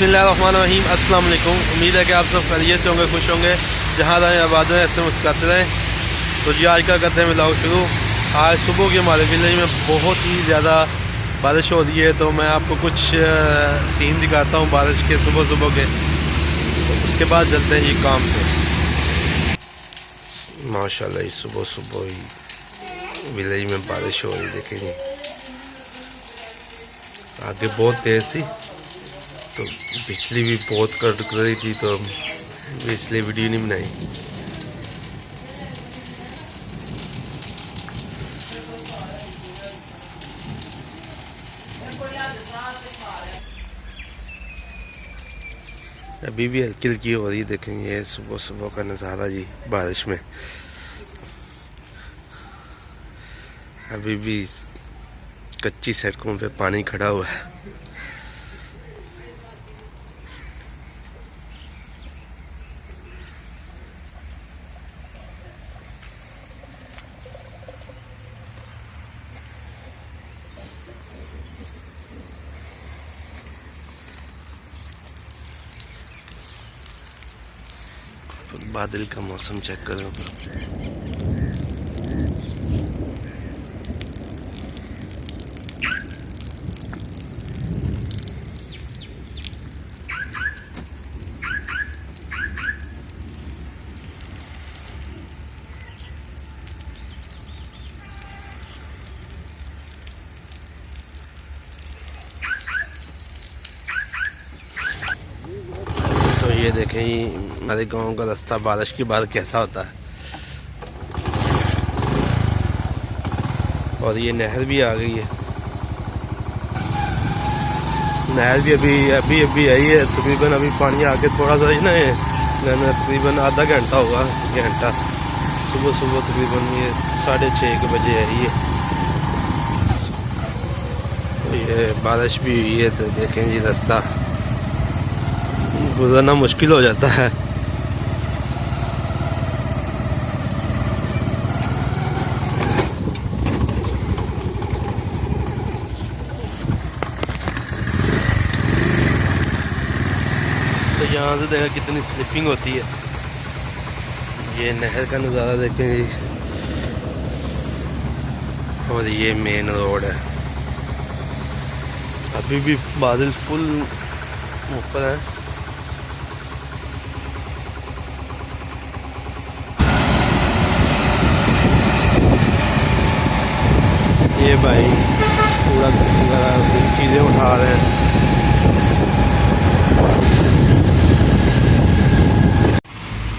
बिस्मिल्लाहिर्रहमानिर्रहीम अस्सलाम वालेकुम। उम्मीद है कि आप सब खैरियत से होंगे, खुश होंगे, जहाँ रहें आबाद रहें, ऐसे मुस्कुराते रहें। तो जी आज का करते हैं व्लॉग शुरू। आज सुबह के हमारे विलेज में बहुत ही ज़्यादा बारिश हो रही है, तो मैं आपको कुछ सीन दिखाता हूँ बारिश के सुबह सुबह के। तो उसके बाद चलते हैं ये काम पे। माशाल्लाह सुबह सुबह ही विलेज में बारिश हो रही, देखेंगे आगे बहुत तेज़ थी, तो बिजली भी बहुत कड़क रही थी, तो इसलिए वीडियो नहीं बनाई। अभी भी हल्की हल्की हो रही है, देखेंगे सुबह सुबह का नज़ारा जी बारिश में। अभी भी कच्ची सड़कों पे पानी खड़ा हुआ है। बादल का मौसम चेक करो। तो ये देखें, ये हमारे गांव का रास्ता बारिश के बाद कैसा होता है। और ये नहर भी आ गई है। नहर भी अभी आई है तकरीबन। अभी पानी आके थोड़ा सा ही ना है, तकरीबन आधा घंटा होगा, घंटा। सुबह सुबह तकरीबन ये 6:30 बजे आई है। तो ये बारिश भी हुई है, तो देखें जी रास्ता गुजरना मुश्किल हो जाता है। तो यहाँ से देखा कितनी स्लिपिंग होती है। ये नहर का नज़ारा देखें जी, और ये मेन रोड है। अभी भी बादल फुल ऊपर है। ये भाई पूरा चीज़ें उठा रहे हैं।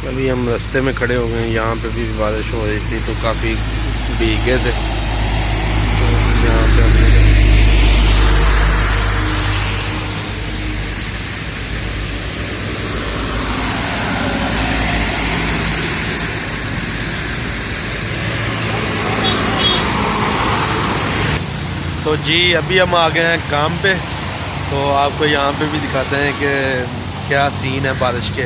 अभी हम रास्ते में खड़े हो गए, यहाँ पे भी बारिश हो रही थी, तो काफ़ी भीगे थे। तो यहाँ पे हमने तो जी अभी हम आ गए हैं काम पे। तो आपको यहाँ पे भी दिखाते हैं कि क्या सीन है बारिश के।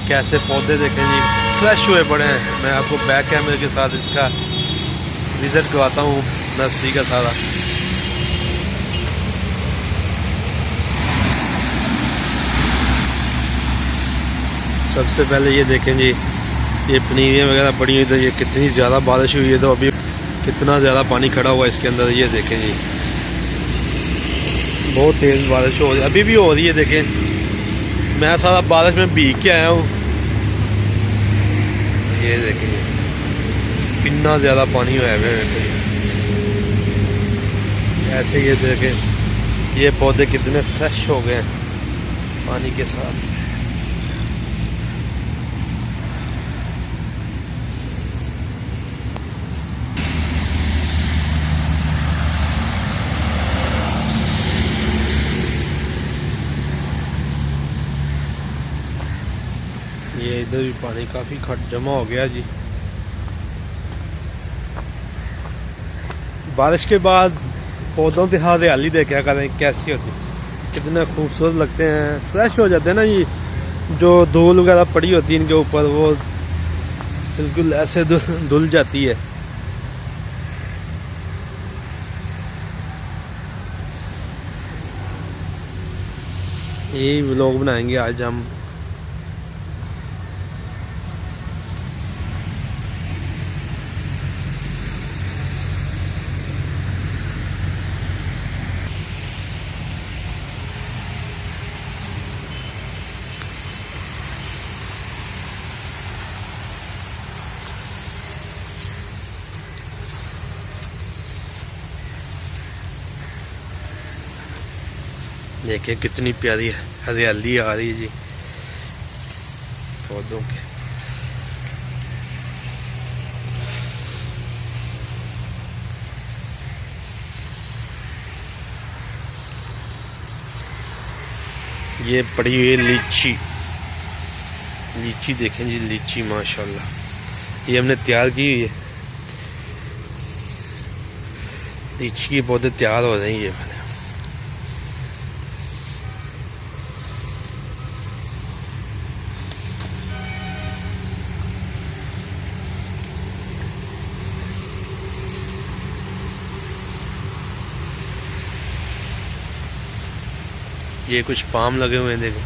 कैसे पौधे देखें जी फ्रेश हुए पड़े हैं। मैं आपको बैक कैमरे के साथ इसका विज़िट करवाता हूँ नर्सरी का सारा। सबसे पहले ये देखें जी, ये पनीरियाँ वगैरह पड़ी हुई, तो ये कितनी ज़्यादा बारिश हुई है, तो अभी कितना ज़्यादा पानी खड़ा हुआ है इसके अंदर। ये देखें जी बहुत तेज़ बारिश हो रही है, अभी भी हो रही है। देखें मैं सारा बारिश में भीग के आया हूँ। ये देखें कितना ज़्यादा पानी हुआ है। ऐसे ये देखें ये पौधे कितने फ्रेश हो गए हैं पानी के साथ। ये इधर भी पानी काफ़ी खट जमा हो गया जी। बारिश के बाद पौधों की हरियाली देखा करें कैसी होती, कितने खूबसूरत लगते हैं, फ्रेश हो जाते हैं ना। ये जो धूल वगैरह पड़ी होती है इनके ऊपर, वो बिल्कुल ऐसे धुल जाती है। यही व्लॉग बनाएंगे आज हम। देखिए कितनी प्यारी हरियाली आ रही है जी पौधों के। ये पड़ी हुई लीची, लीची देखें जी, लीची माशाल्लाह ये हमने तैयार की हुई है। लीची के पौधे तैयार हो रहे हैं ये पहले। ये कुछ पाम लगे हुए हैं देखो।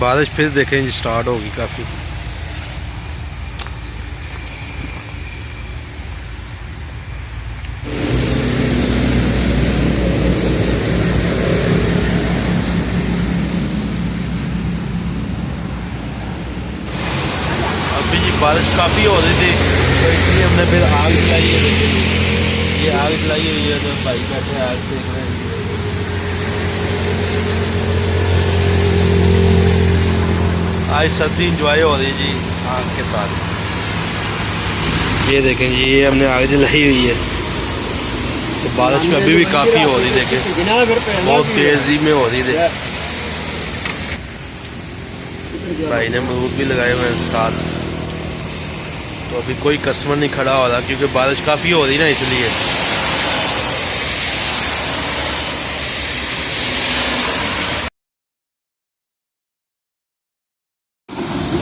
बारिश फिर देखें जी स्टार्ट होगी काफी। अभी जी बारिश काफ़ी हो रही थी तो इसलिए हमने फिर आग जलाई है। ये आग जलाई हुई है तो भाई बैठे आग सेक रहे हैं। आज सर्दी इंजॉय हो रही जी आग के साथ। ये देखें जी ये हमने आग जलाई हुई है तो बारिश अभी भी काफ़ी हो रही देखें, बहुत तेज़ी में हो रही है। भाई ने अमरूद भी लगाए हुए हैं साथ। तो अभी कोई कस्टमर नहीं खड़ा हो रहा क्योंकि बारिश काफ़ी हो रही ना इसलिए।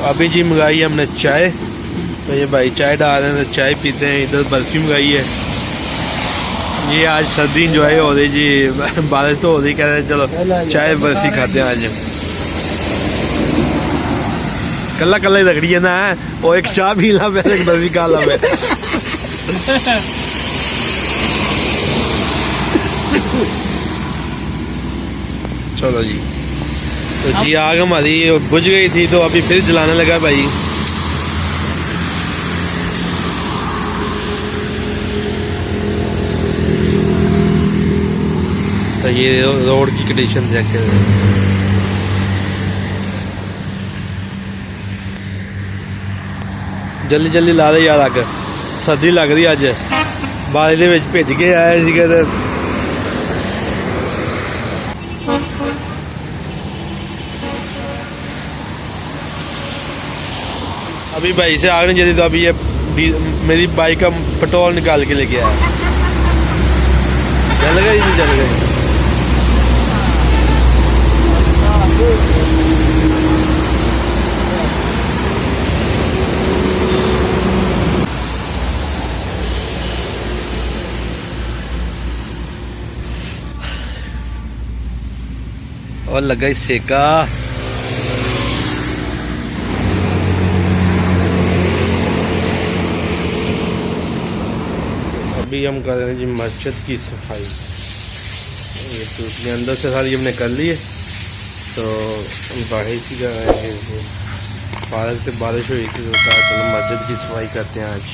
अभी जी मंगाई हमने चाय, तो ये भाई चाय डाल रहे हैं तो चाय पीते हैं। इधर बर्फी मंगाई है। ये आज सर्दी इंजॉय हो रही जी, बारिश तो हो रही, कह रहे हैं चलो चाय बर्फी खाते हैं आज। कल्ला कल्ला ही रखड़ी है ना और एक चाय पी ला फिर एक बर्फी खा ला। चलो जी, तो जी आग हमारी बुझ गई थी तो अभी फिर जलाने लगा भाई। तो ये रोड की कंडीशन देख के जल्दी जल्दी ला रहे यार आग, सर्दी लग रही अज बारिश ਦੇ ਵਿੱਚ ਭਿੱਜ ਕੇ ਆਏ ਸੀਗੇ ਤੇ अभी भाई से आग नहीं जल्दी तो अभी ये मेरी बाइक का पेट्रोल निकाल के लेके आया। जल गई नहीं जल गई। और लगा ही सेका। अभी हम कर रहे हैं जी मस्जिद की सफाई। ये टूटने अंदर से सारी हमने कर ली है तो बाहर की कर रहे हैं। बारिश हुई थी तो कहा चलो मस्जिद की सफाई करते हैं आज।